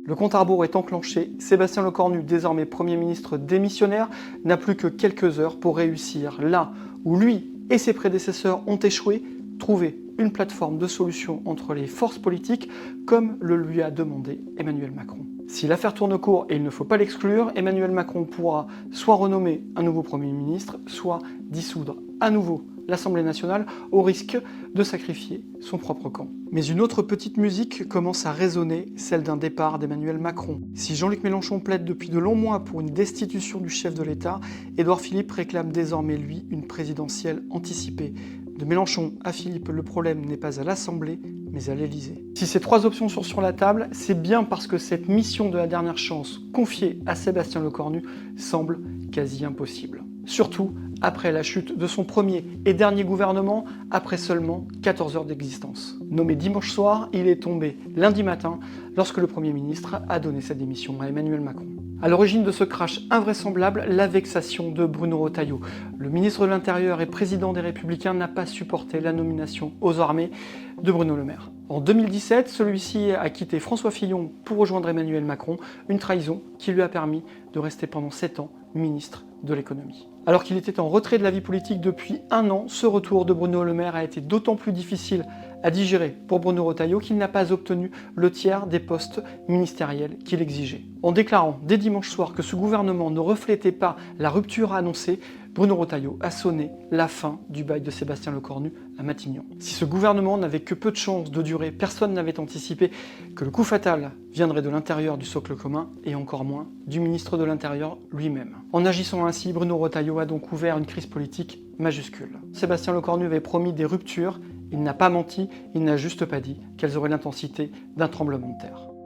Le compte à rebours est enclenché, Sébastien Lecornu, désormais Premier ministre démissionnaire, n'a plus que quelques heures pour réussir là où lui et ses prédécesseurs ont échoué, trouver une plateforme de solution entre les forces politiques, comme le lui a demandé Emmanuel Macron. Si l'affaire tourne court, et il ne faut pas l'exclure, Emmanuel Macron pourra soit renommer un nouveau Premier ministre, soit dissoudre à nouveau l'Assemblée nationale, au risque de sacrifier son propre camp. Mais une autre petite musique commence à résonner, celle d'un départ d'Emmanuel Macron. Si Jean-Luc Mélenchon plaide depuis de longs mois pour une destitution du chef de l'État, Édouard Philippe réclame désormais, lui, une présidentielle anticipée. De Mélenchon à Philippe, le problème n'est pas à l'Assemblée, mais à l'Élysée. Si ces trois options sont sur la table, c'est bien parce que cette mission de la dernière chance, confiée à Sébastien Lecornu, semble quasi impossible. Surtout après la chute de son premier et dernier gouvernement, après seulement 14 heures d'existence. Nommé dimanche soir, il est tombé lundi matin, lorsque le Premier ministre a donné sa démission à Emmanuel Macron. À l'origine de ce crash invraisemblable, la vexation de Bruno Retailleau. Le ministre de l'Intérieur et président des Républicains n'a pas supporté la nomination aux armées de Bruno Le Maire. En 2017, celui-ci a quitté François Fillon pour rejoindre Emmanuel Macron, une trahison qui lui a permis de rester pendant 7 ans ministre de l'économie. Alors qu'il était en retrait de la vie politique depuis 1 an, ce retour de Bruno Le Maire a été d'autant plus difficile à digérer pour Bruno Retailleau qu'il n'a pas obtenu le tiers des postes ministériels qu'il exigeait. En déclarant dès dimanche soir que ce gouvernement ne reflétait pas la rupture annoncée, Bruno Retailleau a sonné la fin du bail de Sébastien Lecornu à Matignon. Si ce gouvernement n'avait que peu de chances de durer, personne n'avait anticipé que le coup fatal viendrait de l'intérieur du socle commun et encore moins du ministre de l'Intérieur lui-même. En agissant ainsi, Bruno Retailleau a donc ouvert une crise politique majuscule. Sébastien Lecornu avait promis des ruptures, il n'a pas menti, il n'a juste pas dit qu'elles auraient l'intensité d'un tremblement de terre.